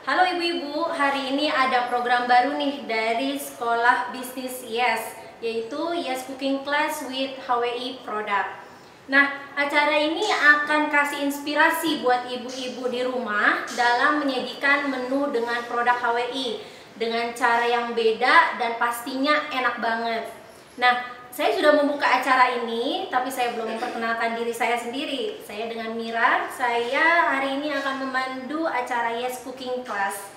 Halo ibu-ibu, hari ini ada program baru nih dari Sekolah Bisnis Yes, yaitu Yes Cooking Class with HWI Product. Nah, acara ini akan kasih inspirasi buat ibu-ibu di rumah dalam menyajikan menu dengan produk HWI dengan cara yang beda dan pastinya enak banget. Nah, saya sudah membuka acara ini, tapi saya belum memperkenalkan diri saya sendiri. Saya dengan Mira, saya hari ini akan memandu acara Yes Cooking Class.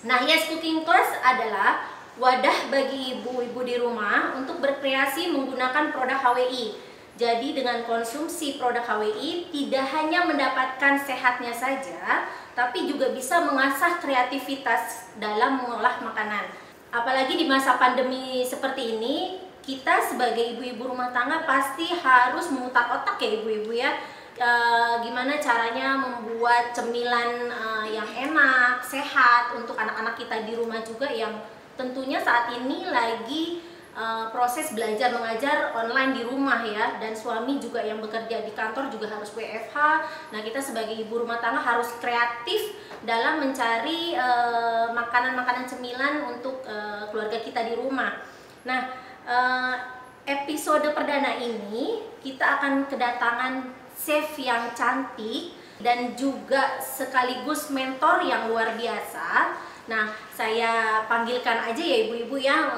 Nah, Yes Cooking Class adalah wadah bagi ibu-ibu di rumah untuk berkreasi menggunakan produk HWI. Jadi dengan konsumsi produk HWI tidak hanya mendapatkan sehatnya saja, tapi juga bisa mengasah kreativitas dalam mengolah makanan. Apalagi di masa pandemi seperti ini, kita sebagai ibu-ibu rumah tangga pasti harus memutar otak ya ibu-ibu ya, gimana caranya membuat cemilan yang enak, sehat untuk anak-anak kita di rumah juga yang tentunya saat ini lagi proses belajar mengajar online di rumah ya, dan suami juga yang bekerja di kantor juga harus WFH. Nah, kita sebagai ibu rumah tangga harus kreatif dalam mencari makanan-makanan cemilan untuk keluarga kita di rumah. Nah, episode perdana ini kita akan kedatangan chef yang cantik dan juga sekaligus mentor yang luar biasa. Nah, saya panggilkan aja ya ibu-ibu ya,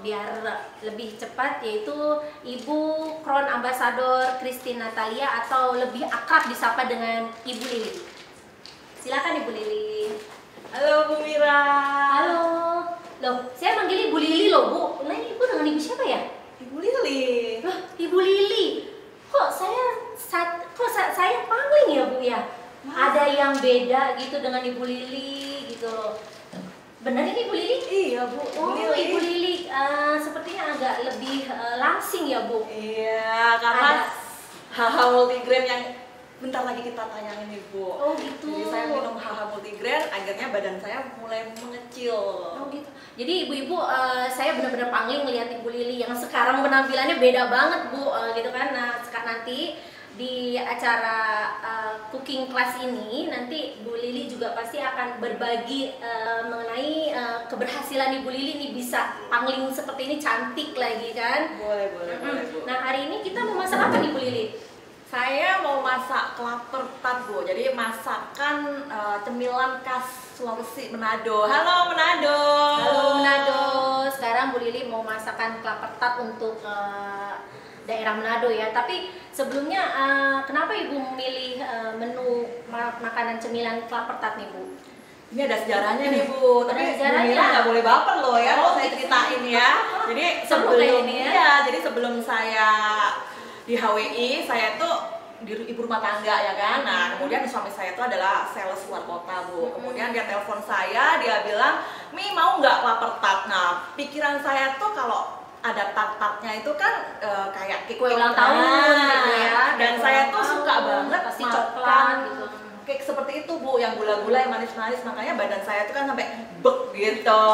biar lebih cepat, yaitu Ibu Crown Ambassador Christine Natalia atau lebih akrab disapa dengan Ibu Lili. Silakan Ibu Lili. Halo Bu Mira. Halo. Loh, saya manggil Ibu Lili loh Bu. Nah, ini Ibu dengan Ibu siapa ya? Ibu Lili. Loh, Ibu Lili. Kok saya pangling ya Bu ya? Ada yang beda gitu dengan Ibu Lili gitu loh. Benar ini Ibu Lili? Iya Bu. Oh, Ibu Lili sepertinya agak lebih langsing ya Bu? Iya, karena HH multigrain yang bentar lagi kita tayangin Ibu. Oh gitu. Jadi saya minum HH multigrain, akhirnya badan saya mulai mengecil. Oh gitu. Jadi ibu-ibu, saya benar-benar panggil melihat Ibu Lili yang sekarang penampilannya beda banget Bu, gitu kan. Nah, nanti di acara cooking class ini nanti Bu Lili juga pasti akan berbagi mengenai keberhasilan Ibu Lili nih bisa pangling seperti ini, cantik lagi kan. Boleh Bu. Nah, hari ini kita mau masak apa nih Bu Lili? Saya mau masak klaper tart Bu. Jadi masakan cemilan khas Sulawesi, Manado. Halo Manado. Halo Manado. Sekarang Bu Lili mau masakan klaper tart untuk daerah Manado ya. Tapi sebelumnya kenapa Ibu memilih menu makanan cemilan klaper tart nih Bu? Ini ada sejarahnya nih Bu. Tapi Bu sejarahnya. Mira nggak boleh baper loh ya kalau saya ceritain ya. Jadi Seru kayak ini ya. Iya, jadi sebelum saya di HWI, saya tuh di ibu rumah tangga ya kan. Nah, kemudian suami saya itu adalah sales luar kota Bu. Kemudian dia telepon saya, dia bilang, "Mi, mau nggak klaper tart?" Nah, pikiran saya tuh kalau ada tart-tartnya itu kan kayak Kue ulang tahun gitu ya. Dan saya tuh suka banget pasti makan coklat gitu. Cake seperti itu Bu, yang gula-gula, yang manis-manis, makanya badan saya tuh kan sampai bek gitu.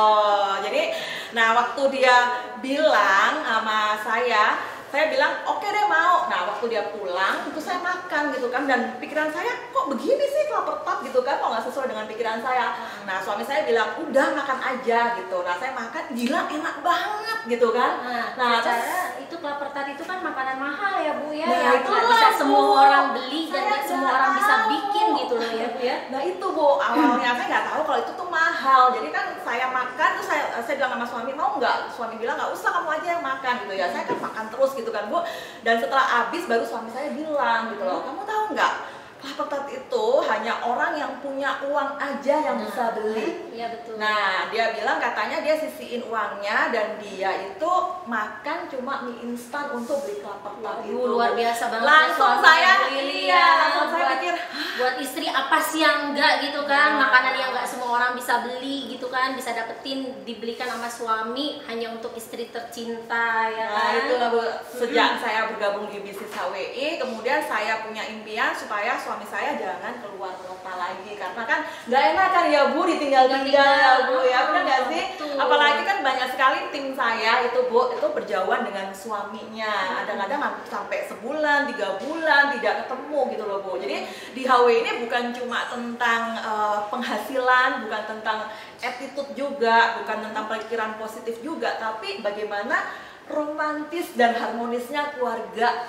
Jadi, nah waktu dia bilang sama saya bilang oke deh mau. Nah waktu dia pulang itu saya makan gitu kan, dan pikiran saya kok begini sih klaper tart gitu kan, kok nggak sesuai dengan pikiran saya. Nah suami saya bilang udah makan aja gitu. Nah saya makan, gila enak banget gitu kan. Nah cara itu klaper tart itu kan makanan mahal ya Bu ya. Nah, Yang itu nggak bisa semua orang beli dan Saya nggak semua nggak orang bisa tahu. bikin gitu loh ya Bu ya. Nah itu Bu, awalnya saya nggak tahu kalau itu tuh mahal. Jadi kan saya makan, terus saya bilang sama suami, mau nggak? Suami bilang nggak usah, kamu aja yang makan gitu ya. Saya kan makan terus gitu kan Bu. Dan setelah habis baru suami saya bilang gitu loh, kamu tahu nggak? Klaper tart itu hanya orang yang punya uang aja yang bisa beli. Iya betul. Nah, dia bilang katanya dia sisihin uangnya dan dia itu makan cuma mie instan untuk beli klaper tart itu. Luar biasa banget. Langsung ya, saya, suami Bu Lili iya, ya. langsung saya pikir, buat istri apa sih yang enggak gitu kan, Nah. makanan yang enggak semua orang bisa beli gitu kan, bisa dapetin, dibelikan sama suami hanya untuk istri tercinta ya Nah kan. itulah Bu, sejak saya bergabung di bisnis HWI, kemudian saya punya impian supaya suami saya jangan keluar kota lagi karena kan nggak enak kan ya Bu ditinggal-tinggal ya Bu ya, benar nggak sih? Apalagi kan banyak sekali tim saya itu Bu itu berjauhan dengan suaminya, kadang-kadang sampai sebulan, 3 bulan tidak ketemu gitu loh Bu. Jadi di HW ini bukan cuma tentang penghasilan, bukan tentang attitude juga, bukan tentang pikiran positif juga, tapi bagaimana romantis dan harmonisnya keluarga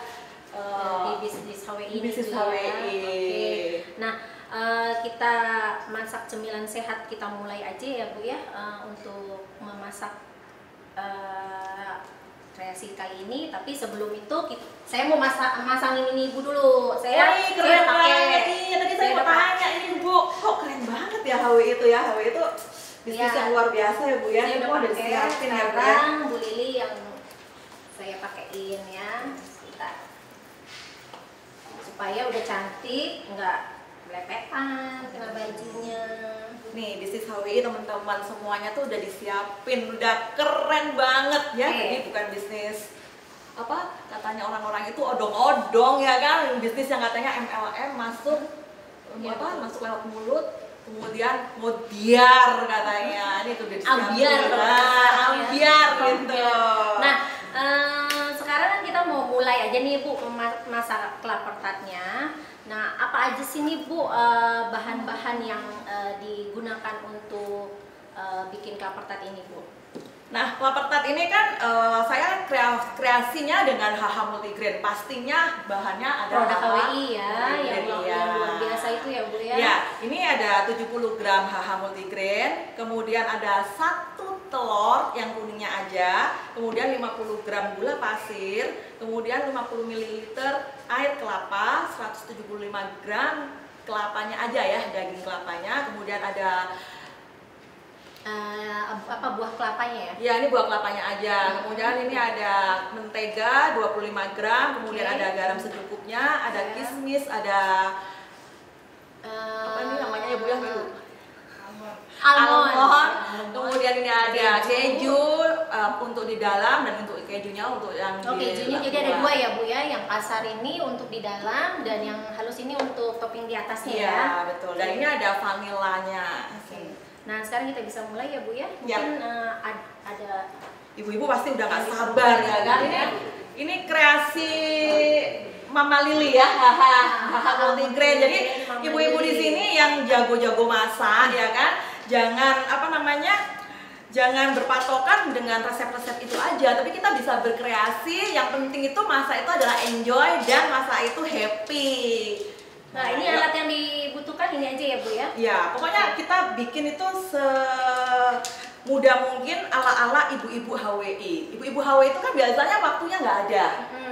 di bisnis HWI bisnis gitu ya. HWI. Oke. Nah, kita masak cemilan sehat, kita mulai aja ya Bu ya, untuk memasak kreasi kali ini. Tapi sebelum itu saya mau masangin ini Ibu dulu. Wah, keren banget. Iya, tadi saya mau tanya ini Bu, kok keren banget ya HWI itu ya. HWI itu bisnis yang luar biasa ya Bu ya. Saya Semua udah disiapin ya Bu ya. Bu Lili yang saya pakein ya. Sebentar. Supaya udah cantik, nggak belepetan kena bajunya. Nih bisnis HWI teman-teman semuanya tuh udah disiapin, udah keren banget ya. Jadi bukan bisnis apa katanya orang-orang itu odong-odong ya kan, bisnis yang katanya MLM masuk masuk lewat mulut, kemudian modiar katanya. Ini tuh udah disiapin. Ambiar gitu. Nah, sekarang kan kita mau mulai aja nih Bu masak kelapa tartnya. Nah, apa aja sih nih Bu bahan-bahan yang digunakan untuk bikin kelapa tart ini Bu? Nah, kelapa tart ini kan saya kreasinya dengan HH Multigrain. Pastinya bahannya ada produk HWI ya, yang luar biasa itu ya Bu ya. Ya, ini ada 70 gram HH Multigrain, kemudian ada 1 telur yang kuningnya aja, kemudian 50 gram gula pasir, kemudian 50 ml air kelapa, 175 gram kelapanya aja ya, daging kelapanya, kemudian ada apa buah kelapanya ya? Ya, ini buah kelapanya aja. Kemudian ini ada mentega 25 gram, kemudian ada garam secukupnya, ada kismis, ada apa ini namanya ya Bu ya? Almond. Kemudian ini ada keju untuk di dalam dan untuk kejunya untuk yang kejunya jadi ada 2 ya Bu ya, yang kasar ini untuk di dalam dan yang halus ini untuk topping di atasnya ya. Iya, betul. Dan ini ada vanilanya. Nah, sekarang kita bisa mulai ya Bu ya. Mungkin ada ibu-ibu pasti udah gak sabar ya kan. Ini kreasi Mama Lili ya, HH Multigrain. Jadi ibu-ibu di sini yang jago-jago masak ya kan, jangan jangan berpatokan dengan resep-resep itu aja, tapi kita bisa berkreasi. Yang penting itu masak itu adalah enjoy dan masak itu happy. Nah, ini alat yang dibutuhkan ini aja ya Bu ya? Ya, pokoknya kita bikin itu semudah mungkin ala-ala ibu-ibu HWI. Ibu-ibu HWI itu kan biasanya waktunya nggak ada,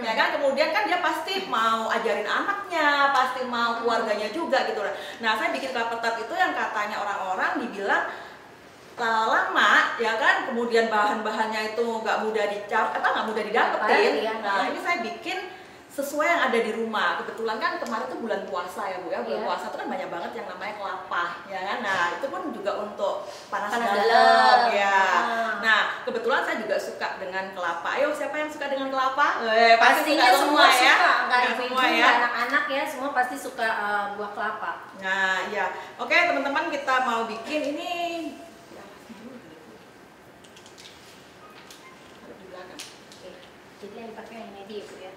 ya kan? Kemudian kan dia pasti mau ajarin anaknya, pasti mau keluarganya juga gitu. Nah, saya bikin kelapa tart itu yang katanya orang-orang dibilang lama, ya kan? Kemudian bahan-bahannya itu nggak mudah didapetin. Nah, ini saya bikin sesuai yang ada di rumah. Kebetulan kan kemarin tuh bulan puasa ya Bu ya. Bulan puasa tuh kan banyak banget yang namanya kelapa, ya kan. Nah, itu pun juga untuk panas dalam ya. Nah, kebetulan saya juga suka dengan kelapa. Ayo, siapa yang suka dengan kelapa? Pastinya semua ya. Enggak semua ya. Anak-anak ya, semua pasti suka buah kelapa. Nah, ya. Oke, teman-teman, kita mau bikin ini di belakang. Oke. Jadi yang dipakai yang ini Bu ya.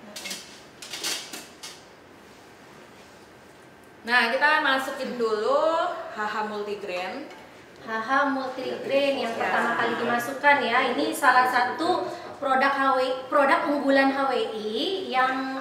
Nah, kita masukin dulu HH Multigrain. HH Multigrain yang pertama kali dimasukkan ya. Ini salah satu produk unggulan HWI yang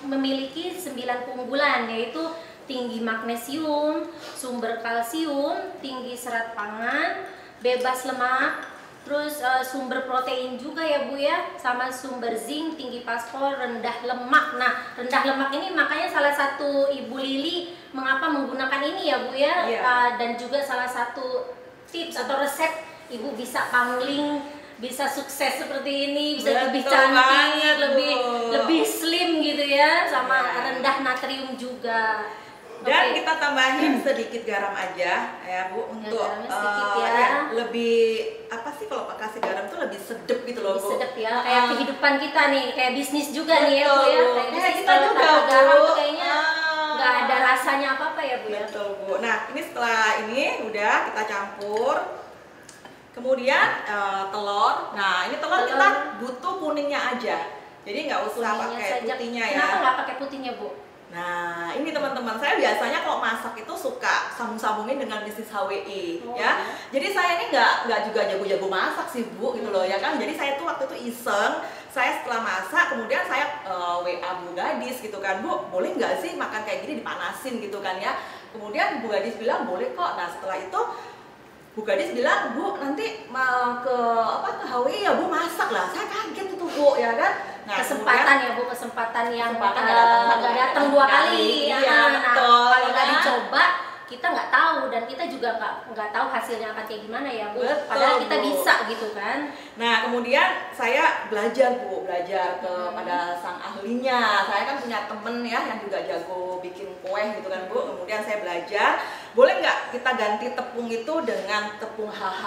memiliki 9 keunggulan, yaitu tinggi magnesium, sumber kalsium, tinggi serat pangan, bebas lemak, terus sumber protein juga ya Bu ya, sama sumber zinc, tinggi fosfor, rendah lemak. Nah, rendah lemak ini makanya salah satu Ibu Lili mengapa menggunakan ini ya Bu ya, dan juga salah satu tips atau resep Ibu bisa pangling, bisa sukses seperti ini, bisa lebih cantik, lebih slim gitu ya, sama rendah natrium juga. Dan kita tambahin sedikit garam aja ya Bu, untuk lebih apa sih, kalau kasih garam tuh lebih sedep gitu loh Bu. Lebih sedep ya, kayak kehidupan kita nih, kayak bisnis juga nih ya Bu ya. Kayak kita juga garam tuh kayaknya nggak ada rasanya apa-apa ya Bu ya. Betul Bu. Nah ini setelah ini udah kita campur. Kemudian telur. Nah ini telur kita butuh kuningnya aja. Jadi nggak usah pakai putihnya ya. Kenapa nggak pakai putihnya Bu? Nah ini teman-teman, saya biasanya kalau masak itu suka sambung-sambungin dengan bisnis HWI ya. Jadi saya ini nggak juga jago-jago masak sih Bu gitu loh ya kan. Jadi saya tuh waktu itu iseng, saya setelah masak kemudian saya WA Bu Gadis gitu kan, Bu boleh nggak sih makan kayak gini dipanasin gitu kan ya. Kemudian Bu Gadis bilang boleh kok. Nah setelah itu Bu Gadis bilang, Bu nanti mau ke HWI ya Bu masak lah. Saya kaget itu Bu ya kan. Nah, kesempatan ya Bu, kesempatan yang nggak datang 2 kali. Iya, nah, kalau nggak dicoba kita nggak tahu, dan kita juga nggak tahu hasilnya akan kayak gimana ya Bu. Betul, padahal kita Bu. bisa gitu kan. Nah kemudian saya belajar Bu, belajar kepada sang ahlinya. Saya kan punya temen ya yang juga jago bikin kue gitu kan Bu. Kemudian saya belajar, boleh nggak kita ganti tepung itu dengan tepung HH.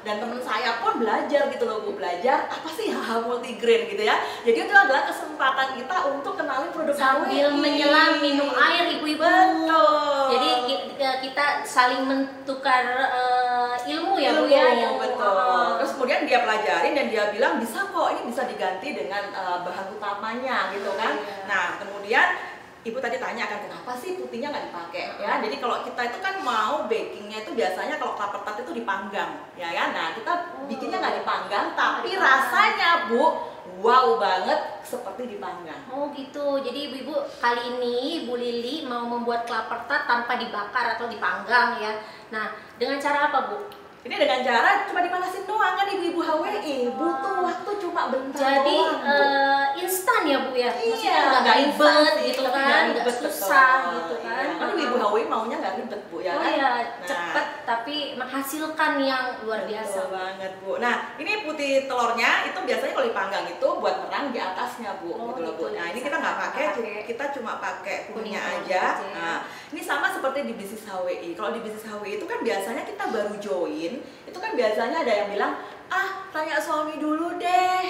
Dan temen saya pun belajar gitu loh Bu, belajar apa sih HH multigrain gitu ya. Jadi itu adalah kesempatan kita untuk kenalin produk sambil HWI. menyelam minum air ibu-ibu. Betul. Jadi kita saling mentukar ilmu ya Bu ya. Betul. Terus kemudian dia pelajarin dan dia bilang bisa kok, ini bisa diganti dengan bahan utamanya gitu kan. Nah kemudian Ibu tadi tanya kan kenapa sih putihnya nggak dipakai ya. Jadi kalau kita itu kan mau bakingnya itu biasanya kalau kelapa tart itu dipanggang ya kan. Nah kita bikinnya nggak dipanggang tapi rasanya Bu wow banget seperti dipanggang. Oh gitu. Jadi ibu-ibu kali ini Bu Lili mau membuat kelapa tart tanpa dibakar atau dipanggang ya. Nah dengan cara apa Bu? Ini dengan cara cuma dipanasin doang kan ibu-ibu HWI, butuh waktu cuma bentar. Jadi instan ya Bu ya? Maksudnya nggak ribet gitu kan, nggak susah gitu kan. Kan ibu-ibu HWI maunya nggak ribet Bu ya kan? Oh iya, cepet tapi menghasilkan yang luar biasa. Betul banget Bu. Nah ini putih telurnya itu biasanya kalau dipanggang itu buat terang di atasnya Bu, gitu loh Bu. Nah ini kita nggak pakai, kita cuma pakai kuningnya aja. Nah ini sama seperti di bisnis HWI. Kalau di bisnis HWI itu kan biasanya kita baru join, itu kan biasanya ada yang bilang tanya suami dulu deh,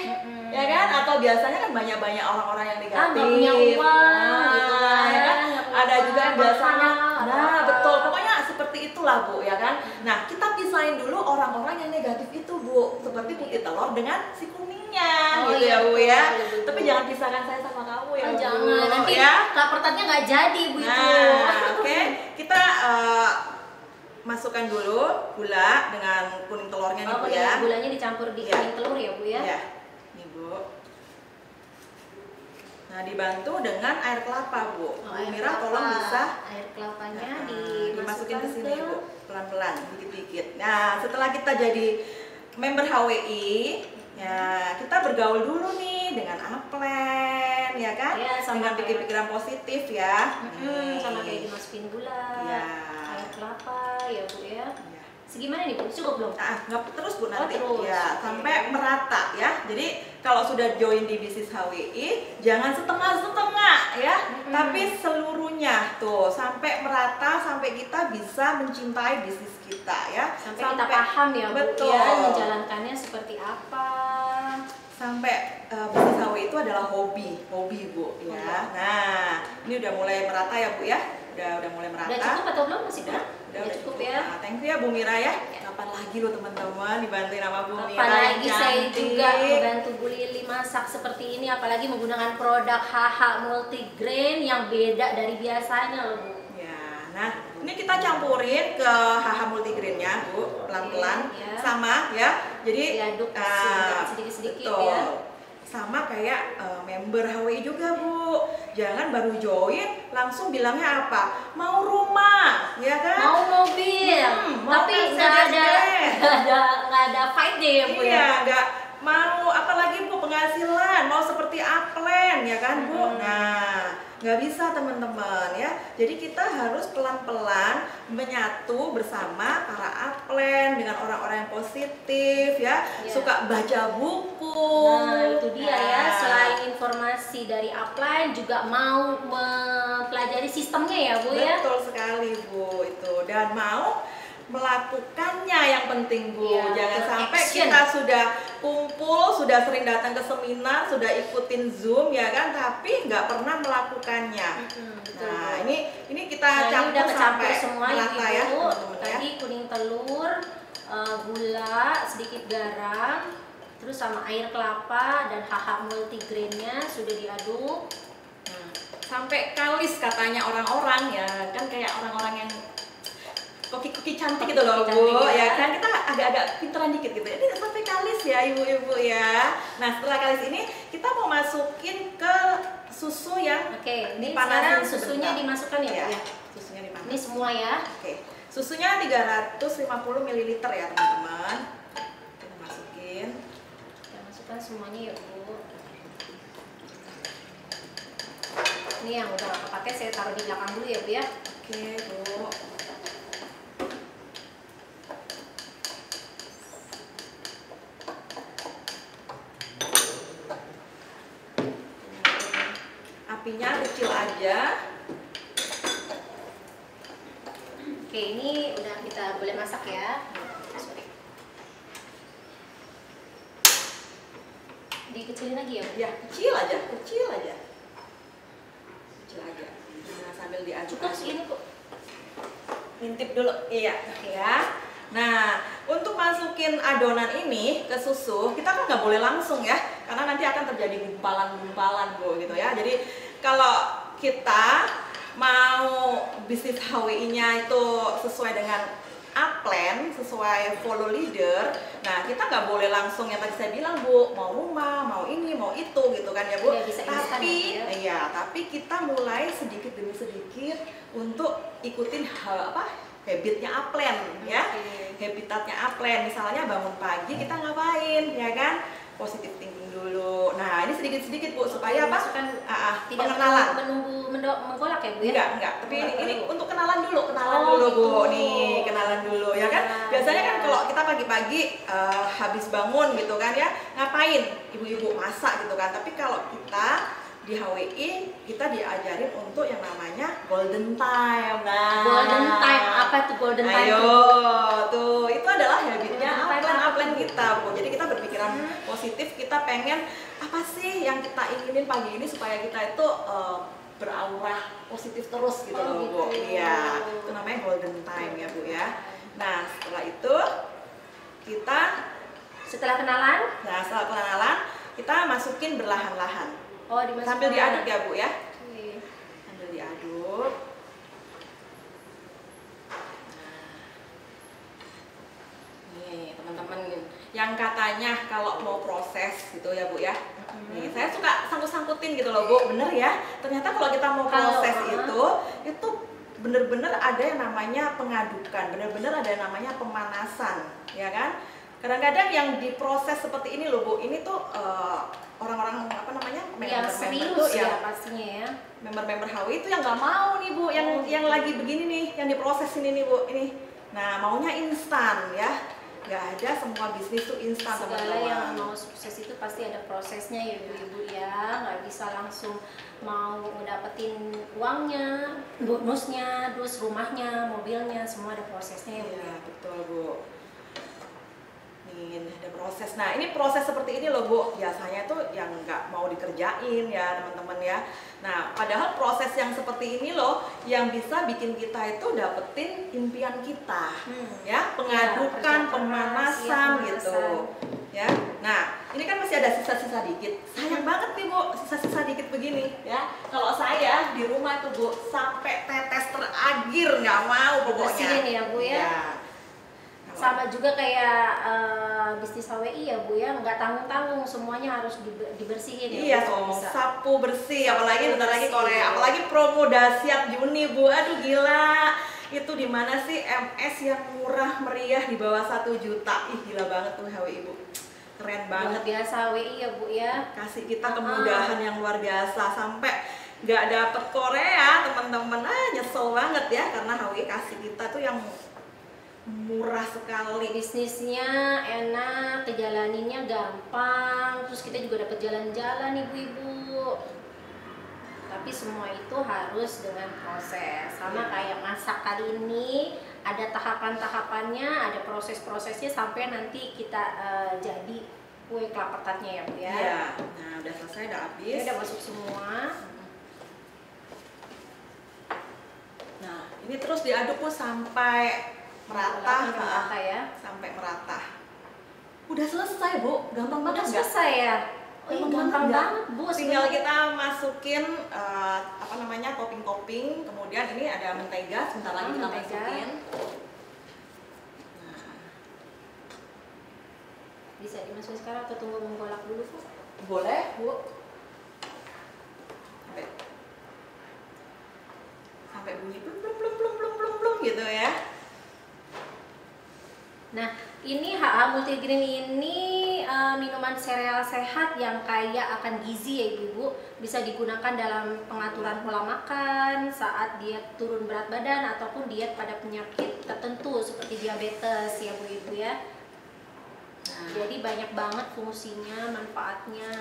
ya kan? Atau biasanya kan banyak orang-orang yang negatif, nggak punya uang gitu kan, ya kan? Ada juga yang biasanya, nah betul, pokoknya seperti itulah Bu, ya kan? Nah kita pisahin dulu orang-orang yang negatif itu Bu, seperti putih telur dengan si kuningnya, gitu ya Bu ya. Tapi jangan pisahkan saya sama kamu ya Bu. Jangan, nanti ya. kelapa tartnya nggak jadi Bu itu. Nah, oke, kita masukkan dulu gula dengan kuning telurnya nih Bu ya. Gulanya dicampur di kuning telur ya Bu ya. Iya, nih Bu. Nah dibantu dengan air kelapa Bu. Bu Mira tolong bisa air kelapanya dimasukin ke sini Bu, pelan-pelan, dikit-dikit. Nah setelah kita jadi member HWI, ya kita bergaul dulu nih dengan Aplen, ya kan? Ya, dengan pikir-pikiran positif ya. Sama kayak dimasukin gula. Ya. Kelapa ya Bu ya. Segimana nih Bu? Cukup belum? Nggak terus Bu nanti. Terus. Ya, sampai merata ya. Jadi kalau sudah join di bisnis HWI, jangan setengah-setengah ya, tapi seluruhnya tuh sampai merata, sampai kita bisa mencintai bisnis kita ya. Sampai kita paham ya Bu betul. ya, menjalankannya seperti apa. Sampai bisnis HWI itu adalah hobi Bu ya. Nah, ini udah mulai merata ya Bu ya. Udah mulai merata. Udah cukup atau belum? Masih kurang? Udah cukup ya. Nah, thank you ya Bu Mira ya. Kapan lagi lo teman-teman dibantuin sama Bu Mira. Kapan lagi saya juga membantu Bu Lili masak seperti ini, apalagi menggunakan produk HH multigrain yang beda dari biasanya loh Bu. Ya, nah ini kita campurin ke HH multigrainnya Bu, pelan-pelan sama ya. Jadi diaduk sedikit-sedikit ya. Sama kayak member HWI juga Bu, jangan baru join langsung bilangnya apa, mau rumah ya kan, mau mobil, tapi nggak ada fight deh ya Bu ya. Iya, nggak mau, apalagi Bu penghasilan mau seperti Aplen ya kan Bu. Nah nggak bisa teman-teman ya, jadi kita harus pelan-pelan menyatu bersama para Aplen dengan orang-orang yang positif ya, suka baca buku. Nah itu dia ya, selain informasi dari Aplen juga mau mempelajari sistemnya ya Bu ya. Betul sekali Bu itu, dan mau melakukannya yang penting Bu. Jangan sampai kita sudah kumpul, sudah sering datang ke seminar, sudah ikutin Zoom ya kan, tapi nggak pernah melakukannya. Nah, ini kita ini udah kecampur sampai semua merata ya, Ibu. teman-teman ya. Tadi kuning telur, gula, sedikit garam, terus sama air kelapa dan HH multigrainnya sudah diaduk. Nah, sampai kalis katanya orang-orang ya kan, kayak orang-orang yang koki-koki cantik gitu loh Bu, ya kan, kita agak-agak pinteran dikit gitu ya. Ini sampai kalis ya ibu-ibu ya. Nah, setelah kalis ini kita mau masukin ke susu yang Oke, ini dipanasin sekarang susunya sebentar. dimasukkan ya, Bu ya. Susunya dimasukkan. Ini semua ya. Oke. Susunya 350 ml ya, teman-teman. Kita masukin. Kita masukkan semuanya ya, Bu. Ini yang udah nggak kepake saya taruh di belakang dulu ya, Bu ya. Oke, Bu. Apinya kecil aja. Oke, ini udah kita boleh masak ya. Sorry. Dikecilin lagi ya, Bu? Ya, kecil aja, kecil aja. Kecil aja. Nah, sambil diaduk. Cukup sih ini, Bu. Ngintip dulu. Iya, ya. Nah, untuk masukin adonan ini ke susu, kita kan nggak boleh langsung ya, karena nanti akan terjadi gumpalan-gumpalan Bu gitu ya. Jadi kalau kita mau bisnis HWI-nya itu sesuai dengan upline, sesuai follow leader, nah kita nggak boleh langsung yang tadi saya bilang Bu, mau rumah, mau ini, mau itu gitu kan ya Bu. Ya, bisa instan Tapi, ya, Bu, ya. iya, tapi kita mulai sedikit demi sedikit untuk ikutin habitnya upline ya. Habitatnya upline, misalnya bangun pagi kita ngapain ya kan? Positive thinking dulu. Nah, ini sedikit-sedikit Bu supaya apa? Masukkan tidak Pengenalan. menunggu menggolak ya, Bu ya? Enggak, tapi ini Perlu. untuk kenalan dulu, Oh, dulu Bu. gitu. Nih, kenalan dulu ya kan. Nah, Biasanya kan iya. kalau kita pagi-pagi habis bangun gitu kan ya, ngapain? Ibu-ibu masak gitu kan. Tapi kalau kita di HWI kita diajarin untuk yang namanya golden time. Nah, Golden time, apa tuh golden time? ayo, tuh? tuh itu adalah habitnya Golden time upline kita Bu. Jadi kita berpikiran positif, kita pengen apa sih yang kita inginin pagi ini supaya kita itu beraura positif terus gitu loh Bu. gitu. Iya, itu namanya golden time ya Bu ya. Nah, setelah itu kita Setelah kenalan, kita masukin berlahan-lahan. oh dimasukkan. Sambil diaduk ya Bu ya. Oke. Sambil diaduk. Nih teman-teman, yang katanya kalau mau proses gitu ya Bu ya. Nih saya suka sangkut-sangkutin gitu loh Bu, bener ya. Ternyata kalau kita mau proses itu bener-bener ada yang namanya pengadukan, bener-bener ada yang namanya pemanasan, ya kan? Kadang-kadang yang diproses seperti ini loh Bu, ini tuh orang-orang apa namanya Yang serius tuh, ya pastinya ya. member-member HWI itu yang nggak mau nih Bu, yang lagi begini nih, yang diproses ini nih Bu, ini. Nah maunya instan ya, nggak ada semua bisnis tuh instan Segala teman-teman. yang mau sukses itu pasti ada prosesnya ya ibu-ibu ya, nggak bisa langsung mau ngedapetin uangnya, bonusnya, terus rumahnya, mobilnya, semua ada prosesnya ya Bu. Iya betul Bu. Nih ada proses. Nah ini proses seperti ini loh Bu, biasanya tuh yang nggak mau dikerjain ya teman-teman ya. Nah padahal proses yang seperti ini loh yang bisa bikin kita itu dapetin impian kita, ya pengadukan, kerja keras, pemanasan iya, gitu, pemanasan. ya. Nah ini kan masih ada sisa-sisa dikit. Sayang banget nih Bu, sisa-sisa dikit begini ya. Kalau saya di rumah tuh Bu sampai tetes terakhir nggak mau pokoknya. Bersihin ya Bu ya. Sama juga kayak bisnis HWI ya Bu ya, nggak tanggung-tanggung, semuanya harus dibersihin ya. Iya, Bu, bisa. sapu bersih, Sapu apalagi bentar lagi bersih. Korea, apalagi promo dahsyat Juni Bu. Aduh gila. Itu di mana sih MS yang murah meriah di bawah 1 juta. Ih gila banget tuh HWI Bu. Keren banget. Luar biasa HWI ya Bu ya. Kasih kita kemudahan yang luar biasa sampai nggak dapet Korea, teman-teman. Nyesel banget ya karena HWI kasih kita tuh yang murah sekali. Bisnisnya enak, kejalaninnya gampang, terus kita juga dapat jalan-jalan ibu-ibu. Tapi semua itu harus dengan proses. Sama kayak masak kali ini, ada tahapan-tahapannya, ada proses-prosesnya sampai nanti kita jadi kue kelapa tartnya ya Bu ya. Iya. Nah, udah selesai, udah habis. Ini udah masuk semua. Nah, ini terus diaduk Bu sampai merata, Merata ya. sampai merata. Udah selesai Bu, gampang banget Udah nggak? selesai ya. Oh iya, gampang banget Bu. Tinggal kita masukin apa namanya, topping-topping. Kemudian ini ada mentega, sebentar lagi kita mentega. masukin. Bisa dimasukin sekarang atau tunggu menggolak dulu Bu? Boleh Bu. Sampai bunyi blum gitu ya. Nah, ini HA Multigreen ini minuman sereal sehat yang kaya akan gizi ya Ibu. Bisa digunakan dalam pengaturan pola makan, saat diet turun berat badan ataupun diet pada penyakit tertentu seperti diabetes ya Bu Ibu ya. Nah, jadi banyak banget fungsinya, manfaatnya.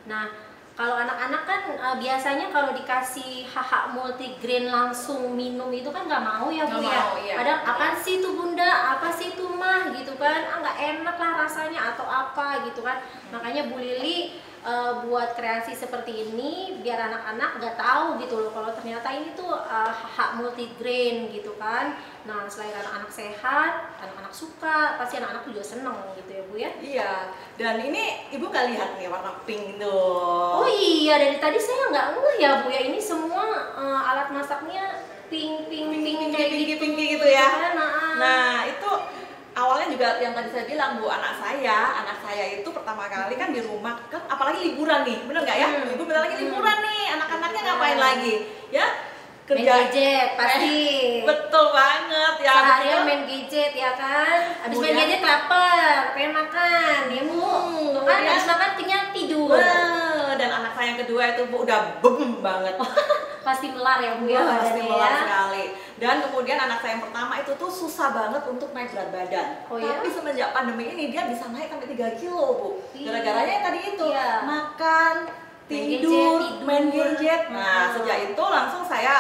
Nah, kalau anak-anak kan biasanya kalau dikasih HH Multigreen langsung minum itu kan nggak mau ya Bu ya. Iya. Kadang apa sih itu Bunda, apa sih itu Mah gitu kan, nggak enak lah rasanya atau apa gitu kan. Makanya Bu Lili buat kreasi seperti ini biar anak-anak nggak tahu gitu loh kalau ternyata ini tuh HH Multigreen gitu kan. Nah, selain anak-anak sehat, anak-anak suka, pasti anak-anak juga seneng gitu ya Bu ya. Iya, dan ini Ibu nggak lihat nih warna pink tuh. Oh iya, dari tadi saya nggak ngeh ya Bu ya, ini semua alat masaknya pink kayak gitu ya. Nah, Nah, itu awalnya juga yang tadi saya bilang Bu, anak saya itu pertama kali kan di rumah kan, apalagi liburan nih, bener nggak ya? Ibu bentar lagi liburan nih, anak-anaknya ngapain lagi? Ya, main gadget pasti. Betul banget ya. Seharian main gadget ya kan. Habis main gadget lapar, pengen makan ya Bu. Tuh kan habis makan kenyang tidur. Dan anak saya yang kedua itu Bu udah bem banget. Pasti melar ya Bu ya Pasti badannya melar ya. sekali. Dan kemudian anak saya yang pertama itu tuh susah banget untuk naik berat badan. Oh, ya? Tapi semenjak pandemi ini dia bisa naik sampai 3 kilo Bu. Iya. Gara-garanya yang tadi itu Iya. makan, tidur, main gadget. Nah, sejak itu langsung saya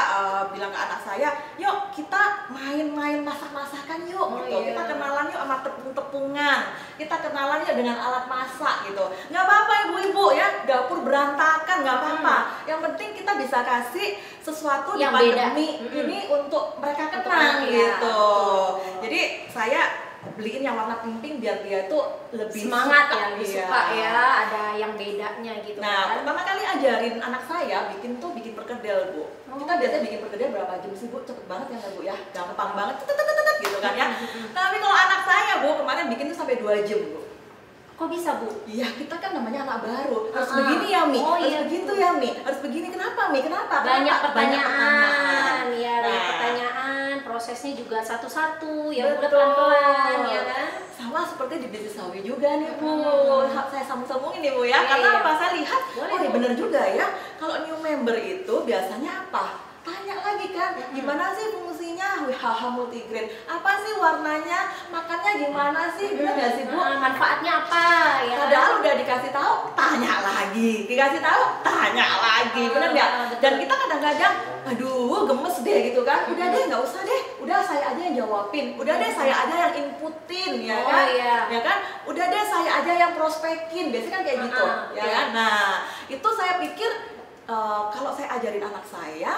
bilang ke anak saya, yuk kita main-main masak-masakan yuk, Oh, gitu. iya. Kita kenalan yuk sama tepung-tepungan, kita kenalan yuk dengan alat masak gitu. Nggak apa-apa ibu-ibu ya, dapur berantakan nggak apa-apa. Yang penting kita bisa kasih sesuatu Yang di beda. pandemi ini untuk mereka Untuk kenang anak, ya. gitu. Betul. Jadi saya beliin yang warna pink biar dia tuh lebih Semangat suka, ya, lebih iya. suka ya, ada yang bedanya gitu Nah, kan. pertama kali ajarin anak saya bikin perkedel Bu. Kita biasanya bikin perkedel berapa jam sih Bu? Cepet banget ya nggak Bu ya? Gampang banget, tetetetetet gitu kan ya. Tapi kalau anak saya Bu, kemarin bikin tuh sampai 2 jam Bu. Kok bisa Bu? Iya, kita kan namanya anak baru. Harus begini ya Mi, Oh, harus iya, begitu betul. ya Mi, harus begini. Kenapa Mi? Kenapa? Banyak Kenapa? pertanyaan, ya banyak Nah, pertanyaan, prosesnya juga satu-satu ya udah betul. pelan-pelan ya kan. Sama seperti di bisnis sawi juga nih Bu. Saya sambung-sambungin nih Bu ya. Iya, Karena iya. apa? Saya lihat, Boleh, oh iya Bu. bener juga ya. Kalau new member itu biasanya apa? Tanya lagi kan, gimana sih fungsinya HH Multigreen? Apa sih warnanya? Makannya gimana sih? Bener nggak sih Bu? Manfaatnya apa ya kan? Padahal udah dikasih tahu, tanya lagi. Dikasih tahu, tanya lagi. Bener nggak? Betul. Dan kita kadang-kadang, aduh gemes deh gitu kan. Udah deh, nggak usah deh. Udah saya aja yang jawabin. Udah deh saya aja yang inputin, ya Oh, kan? iya. Ya kan? Udah deh saya aja yang prospekin. Biasanya kan kayak gitu, ya iya. kan? Nah, itu saya pikir kalau saya ajarin anak saya,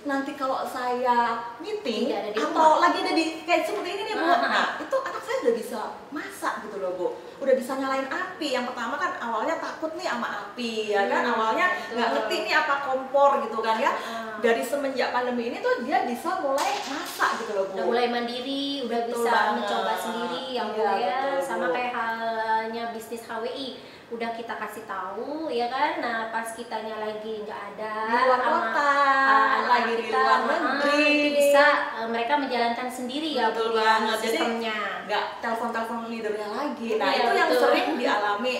nanti kalau saya meeting Tidak ada di atau rumah. lagi ada di kayak seperti ini nih Bu, nah itu anak saya udah bisa masak gitu loh Bu, udah bisa nyalain api. Yang pertama kan awalnya takut nih sama api ya kan, awalnya betul. nggak ngerti nih apa kompor gitu kan ya. Dari semenjak pandemi ini tuh dia bisa mulai masak gitu loh Bu. Udah mulai mandiri, udah Betul bisa banget. mencoba sendiri yang Iya, ya. betul, Sama Bu. kayak halnya bisnis HWI. Udah kita kasih tahu ya kan. Nah, pas kitanya lagi nggak ada Di luar sama, kota, anak-anak lagi di luar negeri. itu bisa mereka menjalankan sendiri ya Betul Bu, ya, banget. Jadi sistemnya. nggak telepon-telepon leadernya lagi. Nah Iya, itu yang betul. sering dialami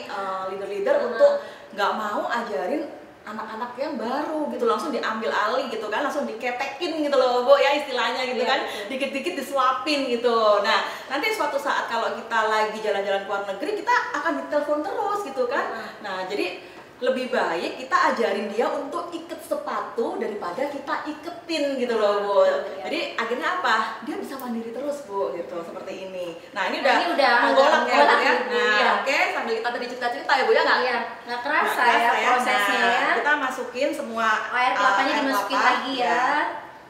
leader-leader untuk nggak mau ajarin anak-anak yang baru gitu, langsung diambil alih gitu kan, langsung diketekin gitu loh Bu ya istilahnya gitu Iya, kan, betul. dikit-dikit disuapin gitu. Nah nanti suatu saat kalau kita lagi jalan-jalan ke luar negeri kita akan ditelepon terus gitu kan. Nah jadi lebih baik kita ajarin dia untuk iket sepatu daripada kita iketin gitu loh Bu. Jadi akhirnya apa? Dia bisa mandiri terus Bu gitu, seperti ini. Nah ini udah menggolak ya Bu ya. Nah oke, sambil kita tadi cerita-cerita ya Bu ya nggak? Iya, nggak kerasa ya prosesnya nah, ya. Kita masukin semua Air kelapanya dimasukin kelapa. lagi ya.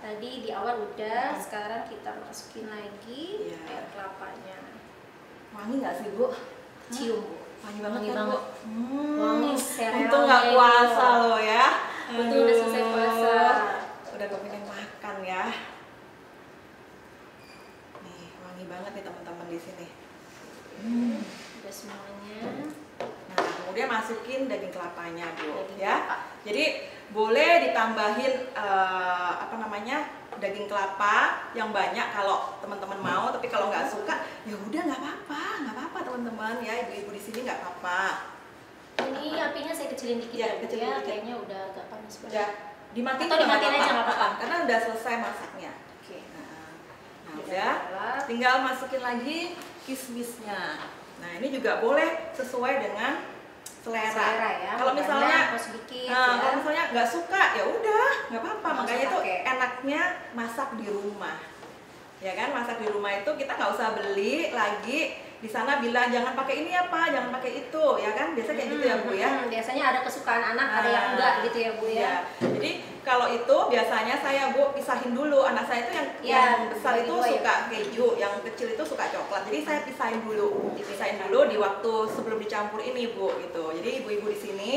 Tadi di awal udah, sekarang kita masukin lagi air kelapanya. Wangi nggak sih Bu? Cium Bu. Wangi banget Wangi kan banget. Bu? Wangi serealnya Untung nggak puasa itu. loh ya. Betul, udah selesai puasa. Udah kepengen makan ya. Nih wangi banget nih teman-teman di sini. Udah semuanya. Nah kemudian masukin daging kelapanya Bu Daging ya. kelapa. Jadi boleh ditambahin apa namanya daging kelapa yang banyak kalau teman-teman mau. Tapi kalau nggak suka ya udah nggak apa-apa teman-teman ya, ibu-ibu di sini nggak apa-apa. Ini apinya saya kecilin dikit Ya, ya, Bu, kecilin ya. dikit. Kayaknya udah agak panas banget. Udah dimatiin Atau juga dimatiin nggak aja nggak apa-apa. karena udah selesai masaknya. Oke. Nah Udah udah, lewat. tinggal masukin lagi kismisnya. Nah ini juga boleh sesuai dengan selera ya. Kalau misalnya mau sedikit nah, ya. kalau misalnya nggak suka ya udah nggak apa-apa. Nggak Makanya usah itu pakai. enaknya masak di rumah ya kan. Masak di rumah itu kita nggak usah beli lagi di sana bilang jangan pakai ini apa, jangan pakai itu ya kan. Biasanya kayak gitu ya Bu ya. Biasanya ada kesukaan anak, ada yang enggak gitu ya Bu ya. Iya. Jadi kalau itu biasanya saya Bu pisahin dulu. Anak saya itu yang besar itu dua ya. suka keju, yang kecil itu suka coklat. Jadi saya pisahin dulu. Dipisahin dulu di waktu sebelum dicampur ini Bu gitu. Jadi ibu-ibu di sini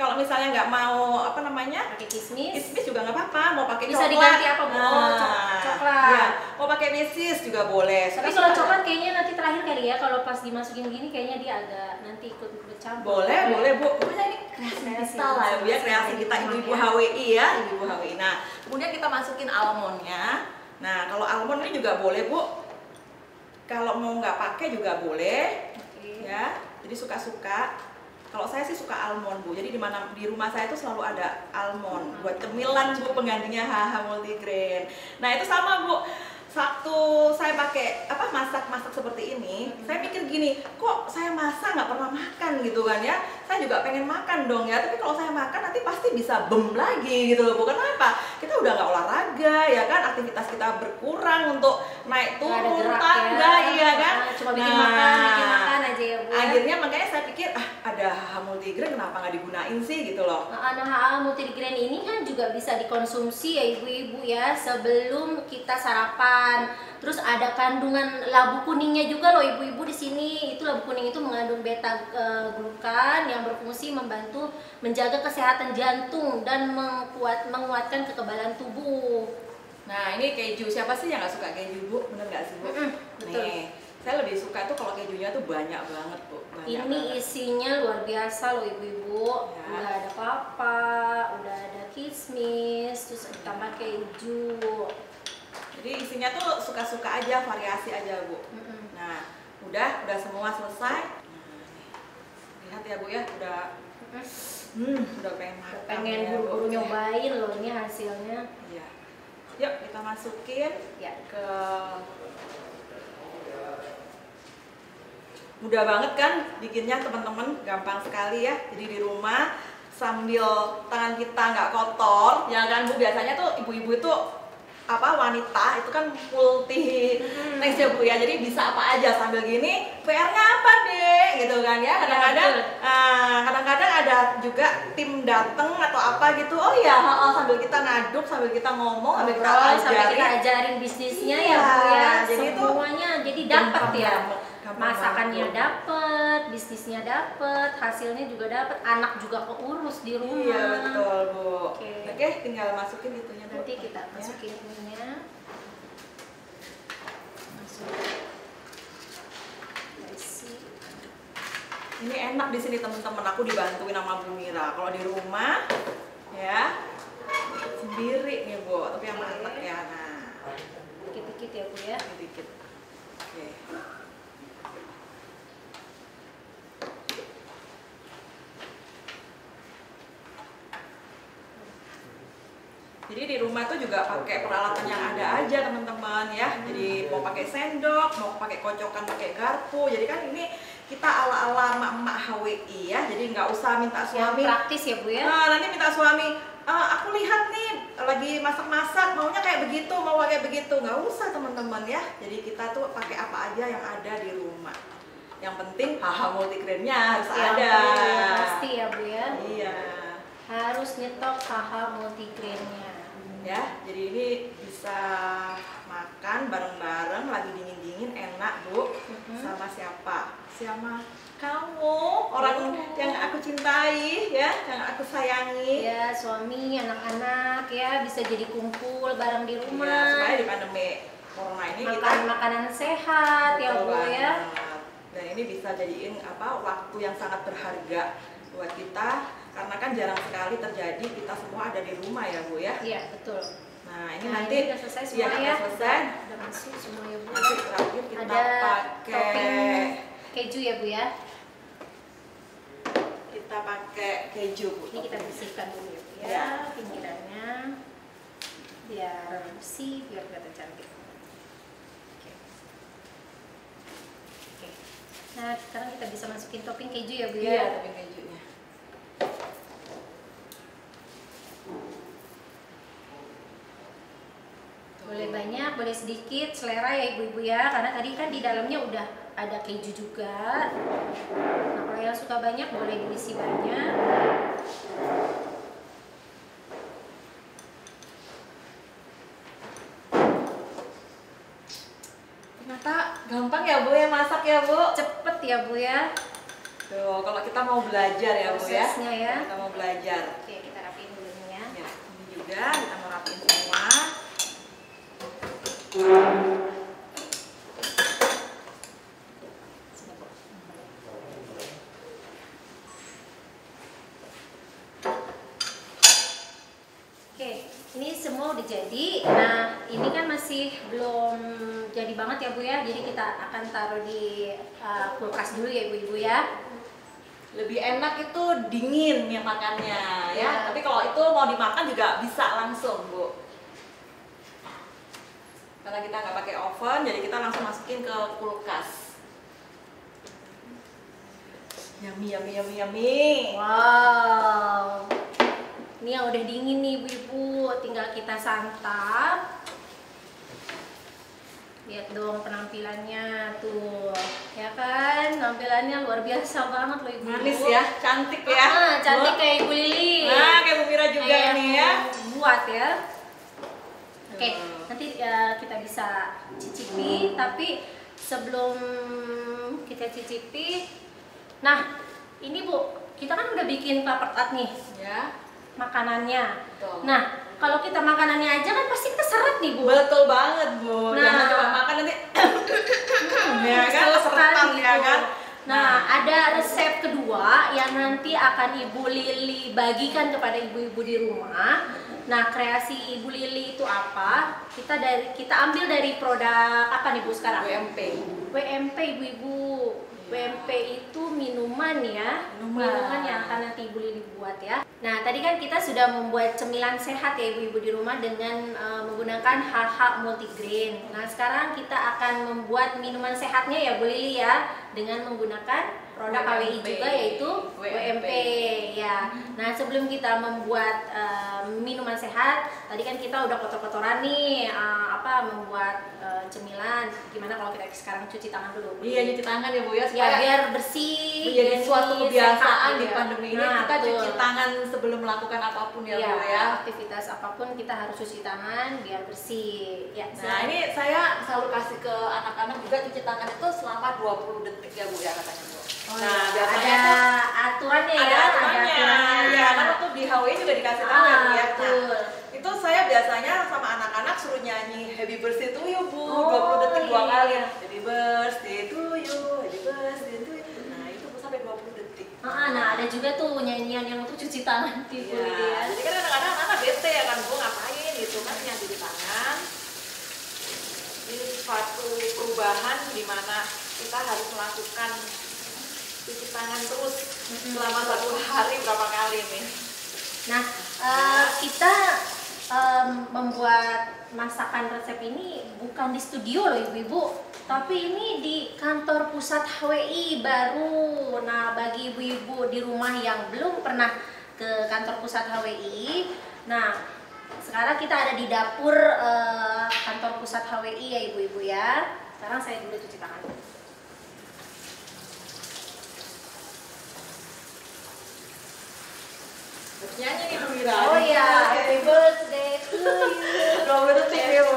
kalau misalnya nggak mau apa namanya Pakai kismis. kismis juga nggak apa-apa. Mau pakai Bisa coklat. diganti apa Bu? Oh, Nah, coklat. iya. Mau pakai mesis juga boleh. Tapi kalau coklat kayaknya nanti terakhir kali ya, kalau pas dimasukin gini kayaknya dia agak nanti ikut bercampur. boleh Bu. Pokoknya ini kreasi kita lah ya Bu ya, kreasi kita ibu-ibu HWI ya, ibu-ibu HWI. Nah, kemudian kita masukin almondnya. Nah, kalau almond ini juga boleh Bu. Kalau mau nggak pakai juga boleh. Oke. Ya. Jadi suka-suka. Kalau saya sih suka almond Bu. Jadi di rumah saya itu selalu ada almond buat cemilan Bu, penggantinya HH multigrain. Nah, itu sama Bu. Waktu saya pakai masak seperti ini, saya pikir gini, kok saya masak nggak pernah makan gitu kan ya. Saya juga pengen makan dong ya, tapi kalau saya makan nanti pasti bisa bem lagi gitu loh Bu. Kenapa? Kita udah nggak olahraga ya kan, aktivitas kita berkurang untuk naik turun tangga iya kan. Cuma bikin makan aja ya Bu. Akhirnya makanya saya pikir ada HH multigrain kenapa nggak digunain sih gitu loh. Nah, HH multigrain ini kan juga bisa dikonsumsi ya ibu-ibu ya sebelum kita sarapan. Terus ada kandungan labu kuningnya juga loh ibu-ibu di sini. Itu labu kuning itu mengandung beta glukan yang berfungsi membantu menjaga kesehatan jantung dan menguatkan kekebalan tubuh. Nah ini keju, siapa sih yang nggak suka keju Bu? Bener nggak sih Bu? Betul. Nih, saya lebih suka tuh kalau kejunya tuh banyak banget Bu. Banyak Ini banget. isinya luar biasa loh ibu-ibu. Ya. Udah ada kelapa, udah ada kismis, terus ditambah keju. Jadi isinya tuh suka-suka aja, variasi aja Bu. Nah udah semua selesai. Nah, lihat ya Bu ya, udah pengen makan. Pengen ya, Bu. buru-buru nyobain loh ini hasilnya. Iya. Yuk kita masukin Ya. ke. Mudah banget kan bikinnya teman-teman, gampang sekali ya. Jadi di rumah sambil tangan kita nggak kotor, ya kan Bu. Biasanya tuh ibu-ibu itu wanita itu kan multi next ya Bu ya. Jadi bisa apa aja sambil gini. PR-nya apa deh gitu kan ya. Kadang-kadang ada juga tim dateng atau apa gitu. Oh ya, sambil kita ngaduk, sambil kita ngomong, sambil kita ajarin bisnisnya Iya, ya Bu ya. jadi itu Semuanya jadi dapat ya. gampang Masakannya banget, Bu. dapat, bisnisnya dapat, hasilnya juga dapat, anak juga keurus di rumah. Iya betul Bu. Oke. Oke, tinggal masukin itunya Bu. Nanti kita masukin ininya. Ini enak di sini teman-teman. Aku dibantuin sama Bu Mira. Kalau di rumah ya sendiri nih Bu. Tapi yang mantap ya. Nah, Dikit-dikit ya Bu ya. dikit. Oke. Jadi di rumah tuh juga pakai peralatan yang ada aja teman-teman ya. Jadi mau pakai sendok, mau pakai kocokan, pakai garpu. Jadi kan ini kita ala-ala emak-emak HWI ya, jadi nggak usah minta suami. Yang praktis ya Bu ya. Nah, nanti minta suami, aku lihat nih lagi masak-masak, maunya kayak begitu, mau kayak begitu. Nggak usah teman-teman ya. Jadi kita tuh pakai apa aja yang ada di rumah. Yang penting HH multigrainnya harus ada. Pasti ya Bu ya. Iya. Harus nyetok HH multigrainnya. Ya, jadi ini bisa makan bareng-bareng lagi dingin-dingin enak Bu. Sama siapa? Sama kamu, orang yang aku cintai ya, yang aku sayangi. Ya, suami, anak-anak ya bisa jadi kumpul bareng di rumah. Ya, supaya di pandemi corona ini makan kita makanan sehat ya Bu ya. Dan ini bisa jadiin waktu yang sangat berharga buat kita, karena kan jarang sekali terjadi kita semua ada di rumah ya Bu ya. Iya, betul. Nah, ini Nah, nanti ini udah selesai semua ya. Udah selesai. Udah masuk semua ya Bu. Nanti terakhir kita Ada pakai topping keju ya Bu ya. Kita pakai keju Bu. Ini kita bersihkan dulu ya Bu ya, Ya. pinggirannya biar bersih, biar kelihatan cantik. Oke. Oke. Nah, sekarang kita bisa masukin topping keju ya Bu ya. Iya, topping kejunya. Boleh banyak, boleh sedikit, selera ya ibu-ibu ya. Karena tadi kan di dalamnya udah ada keju juga. Nah, kalau yang suka banyak boleh diisi banyak. Ternyata gampang ya Bu ya masak ya Bu. Cepet ya Bu ya. Tuh, kalau kita mau belajar ya Bu ya. Prosesnya ya. Kita mau belajar. Oke, kita rapiin dulu nih ya. Ya, ini juga kita mau rapiin semua. Oke, ini semua udah jadi. Nah, ini kan masih belum jadi banget ya Bu ya. Jadi kita akan taruh di kulkas dulu ya ibu-ibu ya. Lebih enak itu dingin ya makannya ya. Ya. Tapi kalau itu mau dimakan juga bisa langsung Bu. Karena kita nggak pakai oven, jadi kita langsung masukin ke kulkas. Yummy, yummy, yummy, yummy. Wow. Ini yang udah dingin nih ibu-ibu, tinggal kita santap. Lihat dong penampilannya tuh, ya kan? Penampilannya luar biasa banget loh ibu. Manis ya, cantik ya. Cantik Bu. kayak Ibu Lili. Nah, kayak Bu Mira juga Kayak nih yang ya. Buat ya. Oke, Tuh. nanti kita bisa cicipi. Tapi sebelum kita cicipi, nah ini Bu, kita kan udah bikin paper tart nih Ya. makanannya. Betul. Nah, kalau kita makanannya aja kan pasti keseret nih Bu. Betul banget Bu. Nah. Jangan coba makan nanti. Ya kan, Kesel keseretan sekali, ya Bu. kan. Nah, ada resep kedua yang nanti akan Ibu Lili bagikan kepada ibu-ibu di rumah. Nah, kreasi Ibu Lili itu apa? Kita ambil dari produk apa nih Bu sekarang? WMP. WMP ibu-ibu. WMP itu minuman ya, Minuman. yang akan nanti Ibu Lili buat ya. Nah, tadi kan kita sudah membuat cemilan sehat ya ibu-ibu di rumah dengan menggunakan HH multigrain. Nah, sekarang kita akan membuat minuman sehatnya ya Bu Lili ya, dengan menggunakan produk HWI WMP. juga yaitu WMP. WMP ya. Nah, sebelum kita membuat minuman sehat, tadi kan kita udah kotor-kotoran nih membuat cemilan. Gimana kalau kita sekarang cuci tangan dulu? Iya, cuci tangan ya Bu ya. Ya, biar bersih. menjadi jadi suatu kebiasaan sehat, di ya. pandemi ini Nah, kita betul. cuci tangan sebelum melakukan apapun ya Iya, Bu ya. aktivitas apapun kita harus cuci tangan biar bersih. Ya, Nah, ini saya selalu kasih ke anak-anak juga cuci tangan itu selama 20 detik ya Bu ya katanya Bu. Oh, Nah, ya. biasanya ada tuh aturannya ada ya, aturannya. Ya, kan waktu di HWI juga dikasih tahu ya Bu ya. Nah, betul. itu saya biasanya sama anak-anak suruh nyanyi Happy Birthday to you Bu, Oh, 20 detik 2 kali. iya. Happy Birthday to you, Happy Birthday to you. Nah, itu Bu sampai 20 detik. Nah, ada juga tuh nyanyian yang untuk cuci tangan di Ya, ya. jadi kan kadang-kadang anak bete ya kan Bu, ngapain gitu kan yang cuci tangan. Ini suatu perubahan di mana kita harus melakukan cuci tangan terus selama 1 hari berapa kali nih. Nah, kita membuat masakan resep ini bukan di studio loh ibu-ibu, tapi ini di kantor pusat HWI baru. Nah, bagi ibu-ibu di rumah yang belum pernah ke kantor pusat HWI, nah sekarang kita ada di dapur kantor pusat HWI ya ibu-ibu ya. Sekarang saya dulu cuci tangan. Nyanyi nih Bu Mira. Oh iya, happy birthday to you. Kalau detik ya Bu.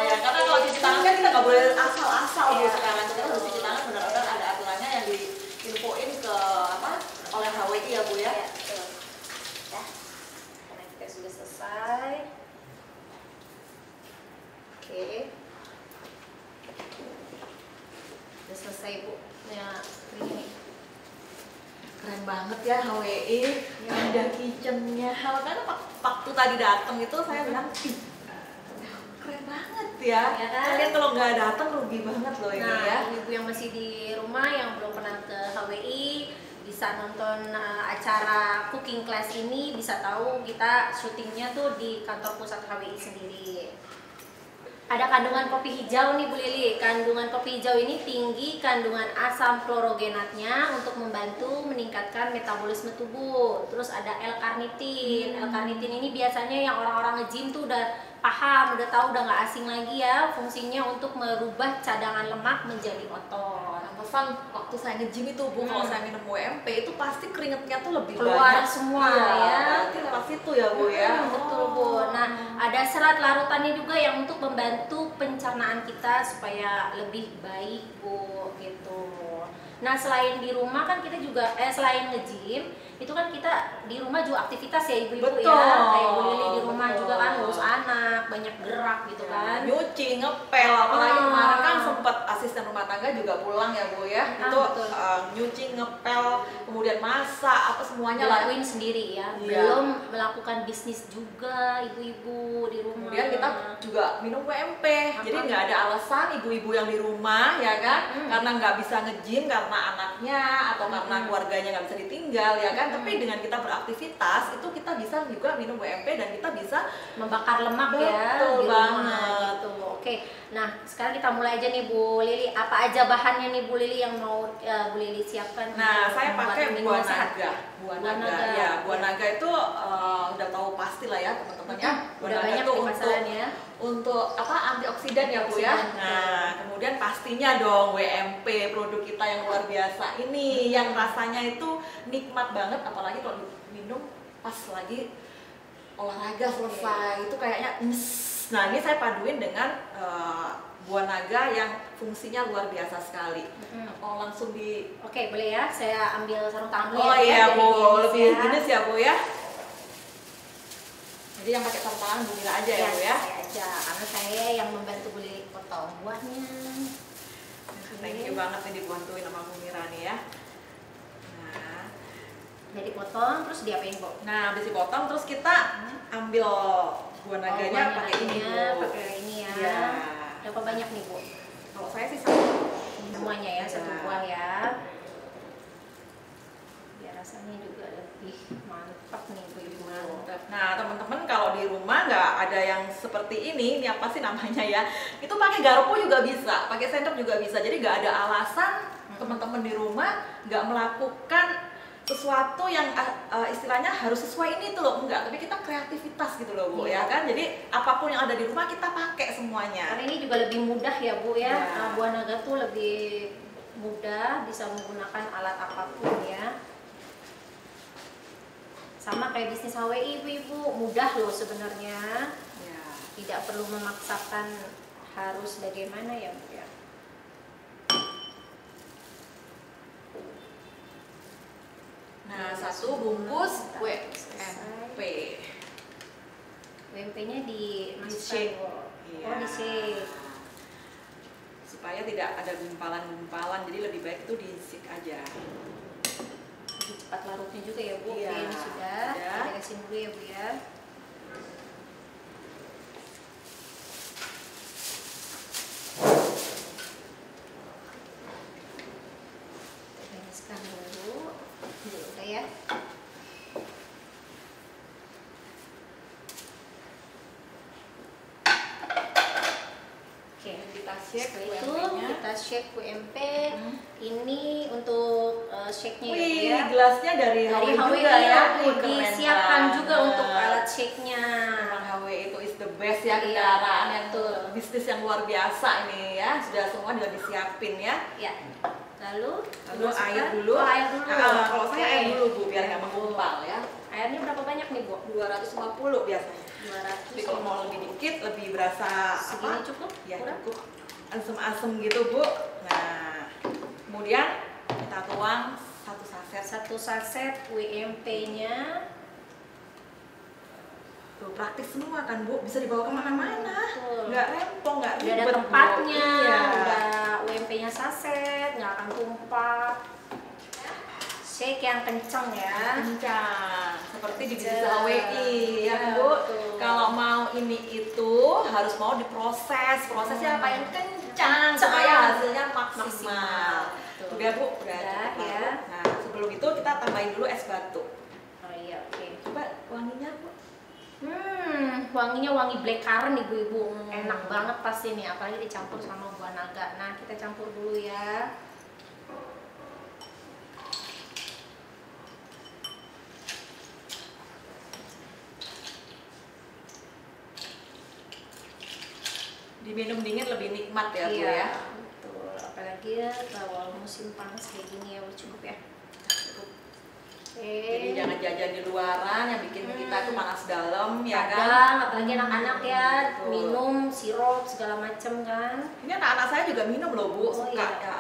Ya, karena kalau cuci tangan kan kita nggak boleh asal-asal Bu sekarang. Kita harus cuci tangan benar-benar ada aturannya yang diinfoin ke apa oleh HWI ya Bu ya. Ya, betul. Ya, karena kita sudah selesai. Oke. Udah selesai Bu. Ya, ini. Keren banget ya HWI, ada kitchennya. Karena waktu tadi datang itu saya bilang, ih, keren banget ya. Ya kan? Kalian kalau nggak datang rugi banget loh ini Nah, ya. ibu yang masih di rumah yang belum pernah ke HWI bisa nonton acara cooking class ini, bisa tahu kita syutingnya tuh di kantor pusat HWI sendiri. Ada kandungan kopi hijau nih Bu Lili. Kandungan kopi hijau ini tinggi kandungan asam klorogenatnya untuk membantu meningkatkan metabolisme tubuh. Terus ada L-karnitin. L-karnitin ini biasanya yang orang-orang nge-gym tuh udah paham, udah tahu, udah nggak asing lagi ya. Fungsinya untuk merubah cadangan lemak menjadi otot. Pesan waktu saya nge-gym itu Bu, kalau saya minum WMP itu pasti keringetnya tuh lebih Keluar banyak. semua Iya, ya. berarti lewat situ ya Bu ya. Betul Bu. Nah, ada serat larutannya juga yang untuk membantu pencernaan kita supaya lebih baik Bu gitu. Nah, selain di rumah kan kita juga selain nge-gym itu kan kita di rumah juga aktivitas ya ibu-ibu Betul, ya. Kayak Bu Lili di rumah betul. juga kan ngurus anak, banyak gerak gitu kan. Nyuci, ngepel, apalagi Ah. kemarin kan sempat asisten rumah tangga juga pulang ya Bu ya. Ah, Itu betul. nyuci, ngepel, kemudian masak, apa semuanya lah. Dilakuin sendiri ya. Iya. Belum melakukan bisnis juga ibu-ibu di rumah. Kemudian kita juga minum WMP, jadi nggak ada alasan ibu-ibu yang di rumah ya kan, karena nggak bisa nge-gym karena anaknya atau karena keluarganya nggak bisa ditinggal ya kan. Tapi dengan kita beraktivitas itu kita bisa juga minum WMP dan kita bisa membakar lemak ya Betul di rumah banget. gitu. Oke, nah sekarang kita mulai aja nih Bu Lili. Apa aja bahannya nih Bu Lili yang mau Bu Lili siapkan? Nah, untuk saya membuat pakai minuman buah sehat? naga. Buah Buah naga. naga. Ya, buah Ya. naga itu udah tahu pasti lah ya teman-teman ya. Buah Udah naga banyak itu di pasaran ya. untuk apa antioksidan ya Bu ya. Antioksidan, Nah, kemudian pastinya dong WMP produk kita yang luar biasa ini yang rasanya itu nikmat banget apalagi kalau minum pas lagi olahraga selesai itu kayaknya nah ini saya paduin dengan buah naga yang fungsinya luar biasa sekali. Oh langsung di Oke, boleh ya. Saya ambil sarung tangan dulu oh ya. iya biar Bu, higienis lebih ya. higienis ya Bu ya. Jadi yang pakai sarung tangan Bu Mira aja ya Bu ya. Saya aja, karena saya yang membantu Bu Lili potong buahnya. Thank you banget nih dibantuin sama Bu Mira nih ya. Nah, Jadi potong terus diapain Bu? nah habis dipotong terus kita ambil buah naganya buah pakai ini Bu. naganya pakai ini ya. Iya. Berapa banyak nih Bu? Kalau saya sih satu. Semuanya ya, satu Iya. buah ya. Biar rasanya juga lebih mantap nih Bu Ibu. Nah teman-teman kalau di rumah nggak ada yang seperti ini apa sih namanya ya? Itu pakai garpu juga bisa, pakai sendok juga bisa. Jadi nggak ada alasan teman-teman di rumah nggak melakukan sesuatu yang istilahnya harus sesuai ini tuh loh, enggak. Tapi kita kreativitas gitu loh Bu Iya. ya kan. Jadi apapun yang ada di rumah kita pakai semuanya. Karena ini juga lebih mudah ya Bu ya. Iya. Nah, buah naga tuh lebih mudah, bisa menggunakan alat apapun ya. Sama kayak bisnis HWI ibu-ibu, mudah loh sebenarnya. Ya. Tidak perlu memaksakan harus bagaimana ya Bu ya. Nah satu bungkus WMP. WMP-nya dimasukkan shake. Bu. Iya. Oh, di shake. Supaya tidak ada gumpalan-gumpalan, jadi lebih baik itu di shake aja. Lebih cepat larutnya juga ya Bu. Iya. Oke, ini sudah. Sudah. Kita kasih dulu ya Bu ya. Tiriskan dulu. Udah ya. cek Setelah itu UMP-nya. kita shake UMP. Ini untuk shake-nya ya, Bu Wih, ya. gelasnya dari Dari HW HWI juga ya. ya, Wih, keren disiapkan juga banget. untuk alat shake-nya. Memang HW itu is the best ya, Iya, kendaraan yang betul. bisnis yang luar biasa ini ya. Sudah semua udah disiapin ya. Ya. Lalu Lalu air dimasukkan. dulu. Oh, air dulu. Kalau saya Oke. air dulu Bu, biar nggak menggumpal ya. Airnya berapa banyak nih, Bu? 250 biasanya. 200. Tapi kalau mau lebih dikit, lebih berasa Segini apa? cukup? Ya Kurang? cukup. Asem-asem gitu Bu. Nah, kemudian kita tuang 1 saset. 1 saset WMP-nya. Tuh, praktis semua kan Bu, bisa dibawa kemana-mana. Betul. Nggak rempong, nggak Udah ada ribet, Bu. tempatnya, Iya. udah UMP-nya saset, nggak akan tumpah. Shake yang kenceng ya. Kencang, seperti di bisnis Kencang. HWI ya Iya, Bu. betul. Kalau mau ini itu harus mau diproses, prosesnya apa yang kencang supaya hasilnya maksimal. Betul. Udah Bu, udah Udah, cukup ya. ya. Nah sebelum itu kita tambahin dulu es batu. Oh iya, oke. Coba wanginya Bu. Wanginya wangi blackcurrant ibu-ibu. Enak banget pasti nih, apalagi dicampur sama buah naga. Nah, kita campur dulu ya. Diminum dingin lebih nikmat ya Bu Iya, ya. betul. Apalagi ya kalau musim panas kayak gini ya, udah cukup ya. Cukup. Oke. Jadi jangan jajan di luaran yang bikin kita tuh panas dalam ya kan. Kadang, apalagi anak-anak ya, Betul. minum sirup segala macem kan. Ini anak-anak saya juga minum loh Bu, Oh, suka iya. ya.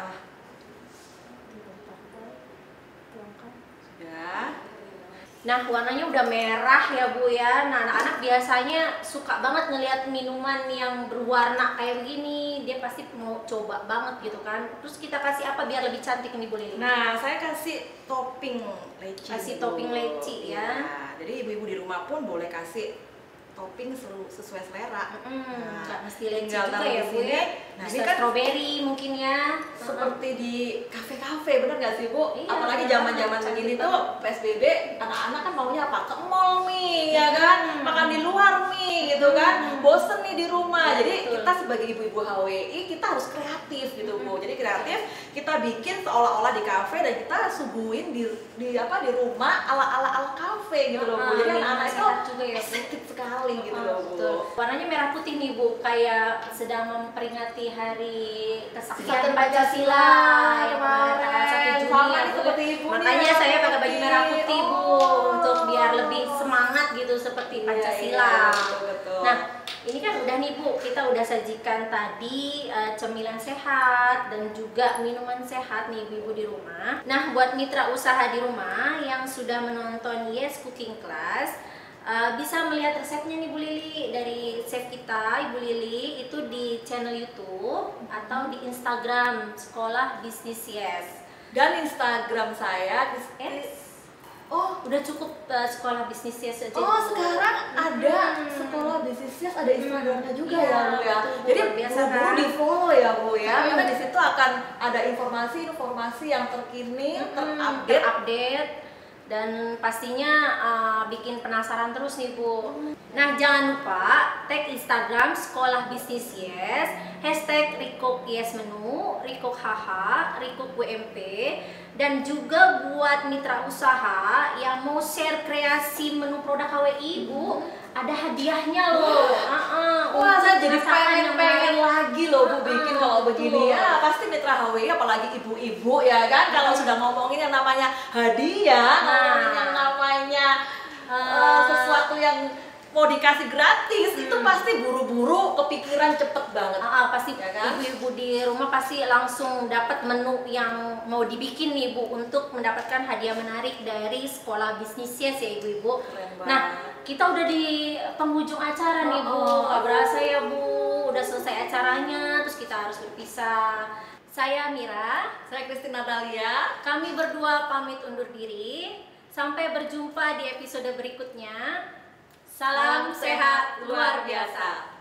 Sudah. Nah, warnanya udah merah ya Bu ya. Nah, anak-anak biasanya suka banget ngelihat minuman yang berwarna kayak begini. Dia pasti mau coba banget gitu kan. Terus kita kasih apa biar lebih cantik nih Bu Lili? Nah, saya kasih topping leci. Kasih Bu. topping leci ya. Jadi ibu-ibu di rumah pun boleh kasih topping sesuai selera. Nggak mesti leci tinggal juga taruh ya di Bu sini. ya. Nah, Bisa ini kan strawberry mungkin ya. seperti di kafe-kafe, bener nggak sih Bu? Iya, Apalagi bener zaman-zaman banget, begini cantik tuh PSBB, anak-anak kan maunya apa? Ke mall nih, ya kan? Makan di luar nih, gitu kan? Bosen nih di rumah. Jadi Betul. kita sebagai ibu-ibu HWI kita harus kreatif gitu Bu. Jadi kreatif, kita bikin seolah-olah di kafe dan kita suguhin di rumah ala kafe gitu loh Bu. Jadi anak-anak itu sehat juga ya Bu. excited sekali gitu loh Bu. Betul. Warnanya merah putih nih Bu, kayak sedang memperingati hari kesaktian Kesaktian Pancasila yang kemarin. tanggal 1 Juni Sama ya nih Bu. seperti ibu nih, Makanya merah saya pakai baju putih. merah putih Bu, Oh. untuk biar lebih semangat gitu seperti Iya, Pancasila. iya, betul. Nah, ini kan udah nih Bu, kita udah sajikan tadi cemilan sehat dan juga minuman sehat nih ibu-ibu di rumah. Nah, buat mitra usaha di rumah yang sudah menonton Yes Cooking Class, bisa melihat resepnya nih Bu Lili dari chef kita Ibu Lili itu di channel YouTube atau di Instagram Sekolah Bisnis Yes. Dan Instagram saya Oh, udah cukup Sekolah Bisnis Yes aja. Oh, Bu. sekarang ada sekolah bisnisnya, ada Instagramnya juga Iya, ya Bu ya. betul, Bu. Jadi Biasa buru-buru kan? di follow ya Bu ya. Karena di situ akan ada informasi yang terkini, terupdate dan pastinya bikin penasaran terus nih Bu. Nah, jangan lupa tag Instagram Sekolah Bisnis Yes, #Recook Yes Menu, Recook HH, Recook WMP, dan juga buat mitra usaha yang mau share kreasi menu produk HWI Bu, ada hadiahnya loh. Wah, saya untuk jadi masakan yang pengen menarik. lagi loh Bu bikin kalau betul. begini ya. Pasti mitra HWI apalagi ibu-ibu ya kan, kalau sudah ngomongin yang namanya hadiah, ngomongin yang namanya sesuatu yang mau dikasih gratis, itu pasti buru-buru kepikiran cepet banget. Pasti Ya kan? ibu-ibu di rumah pasti langsung dapat menu yang mau dibikin nih Bu untuk mendapatkan hadiah menarik dari Sekolah Bisnis Yes ya ibu-ibu. Keren banget. Nah, kita udah di penghujung acara nih Bu. Gak berasa ya Bu, udah selesai acaranya, terus kita harus berpisah. Saya Mira, Saya Christine Natalia. kami berdua pamit undur diri. Sampai berjumpa di episode berikutnya. Salam sehat luar biasa.